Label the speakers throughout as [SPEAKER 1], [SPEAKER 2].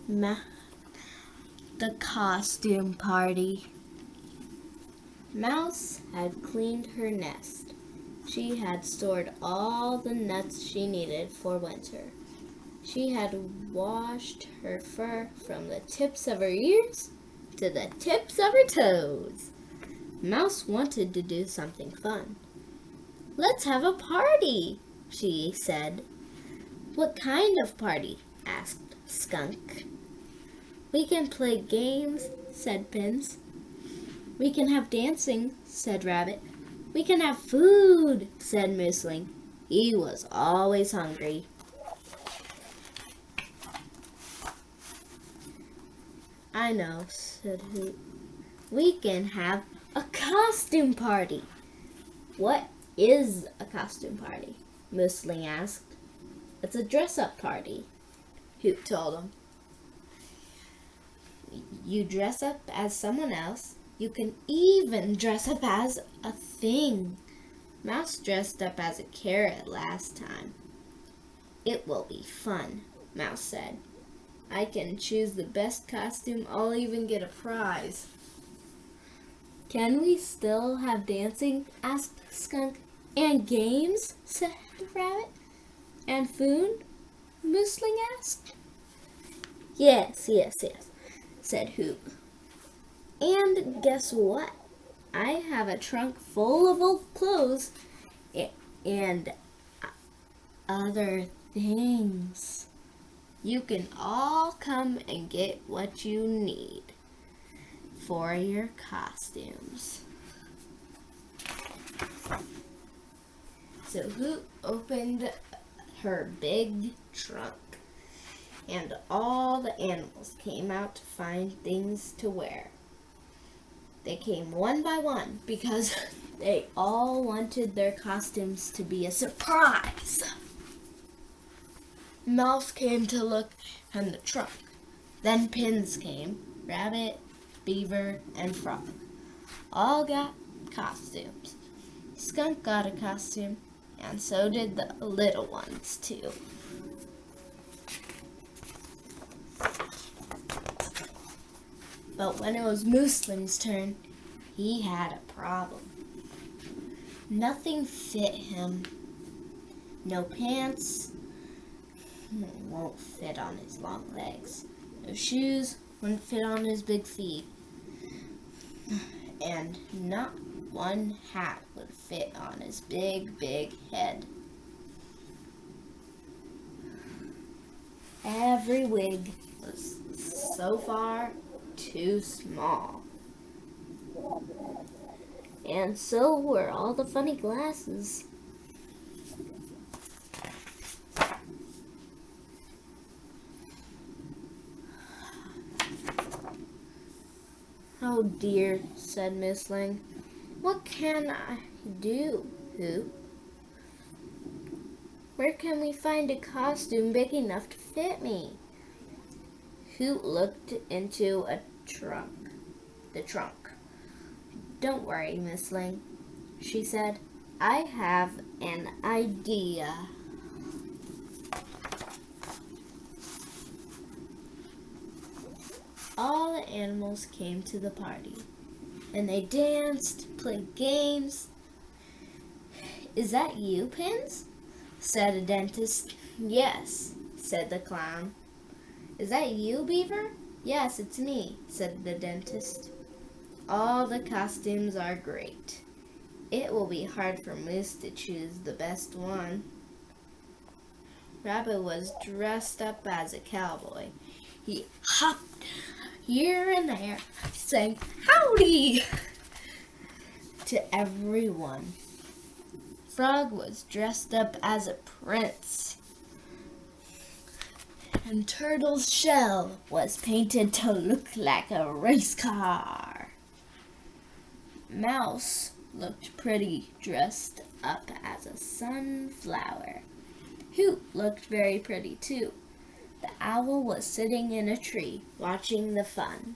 [SPEAKER 1] Ma- the costume party. Mouse had cleaned her nest. She had stored all the nuts she needed for winter. She had washed her fur from the tips of her ears to the tips of her toes. Mouse wanted to do something fun. "Let's have a party," she said. "What kind of party?" asked Skunk. "We can play games," said Pins. "We can have dancing," said Rabbit. "We can have food," said Mooseling. He was always hungry. "I know," said Hoot. "We can have a costume party." "What is a costume party?" Mooseling asked. "It's a dress-up party," Hoot told him. "You dress up as someone else. You can even dress up as a thing." Mouse dressed up as a carrot last time. "It will be fun," Mouse said. "I can choose the best costume. I'll even get a prize." "Can we still have dancing?" asked Skunk. "And games?" said Rabbit. "And food?" Mooseling asked. Yes, said Hoot. "And guess what? I have a trunk full of old clothes and other things. You can all come and get what you need for your costumes." So Hoot opened her big trunk, and all the animals came out to find things to wear. They came one by one because they all wanted their costumes to be a surprise. Mouse came to look in the trunk. Then Pins came. Rabbit, Beaver, and Frog all got costumes. Skunk got a costume, and so did the little ones too. But when it was Mooseling's turn, he had a problem. Nothing fit him. No pants won't fit on his long legs. No shoes wouldn't fit on his big feet. And not one hat would fit on his big, big head. Every wig was so far too small. And so were all the funny glasses. "Oh dear," said Mooseling. "What can I do, Hoot? Where can we find a costume big enough to fit me?" Hoot looked into the trunk. "Don't worry, Mooseling," she said. "I have an idea." All the animals came to the party, and they danced, played games. "Is that you, Pins?" said a dentist. "Yes," said the clown. "Is that you, Beaver?" "Yes, it's me," said the dentist. "All the costumes are great. It will be hard for Moose to choose the best one." Rabbit was dressed up as a cowboy. He hopped here and there, saying "Howdy" to everyone. Frog was dressed up as a prince, and Turtle's shell was painted to look like a race car. Mouse looked pretty, dressed up as a sunflower. Hoot looked very pretty too. The owl was sitting in a tree, watching the fun.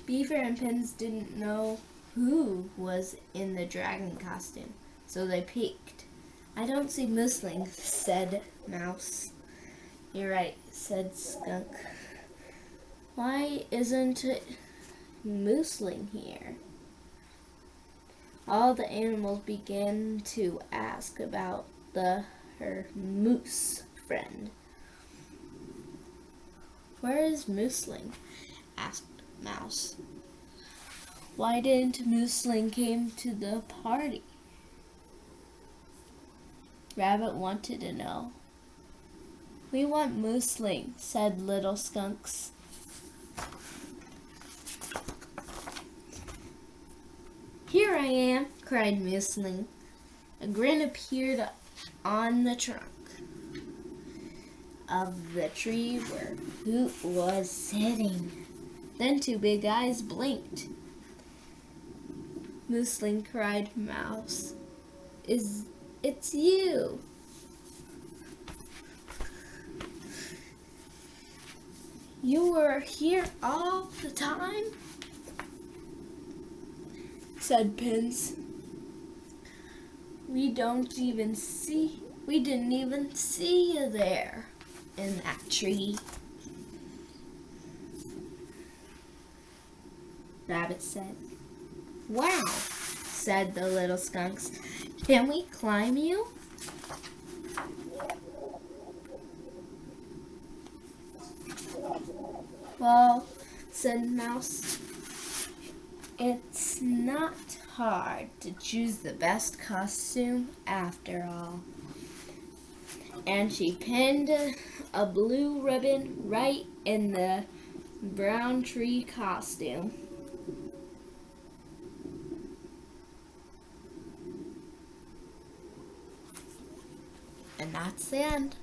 [SPEAKER 1] Beaver and Pins didn't know who was in the dragon costume, so they peeked. I don't see mooseling, said Mouse. You're right, said Skunk. Why isn't it mooseling here? All the animals began to ask about her moose friend. Where is mooseling? Asked Mouse. Why didn't mooseling came to the party? Rabbit wanted to know. We want mooseling, said little skunks. Here I am, cried mooseling. A grin appeared on the trunk of the tree where Hoot was sitting. Then two big eyes blinked. Mooseling, cried Mouse. It's you. You were here all the time? Said Pins. We didn't even see you there in that tree. Rabbit said. Wow, said the little skunks. Can we climb you? Well, said Mouse, it's not hard to choose the best costume after all. And she pinned a blue ribbon right in the brown tree costume. And that's the end.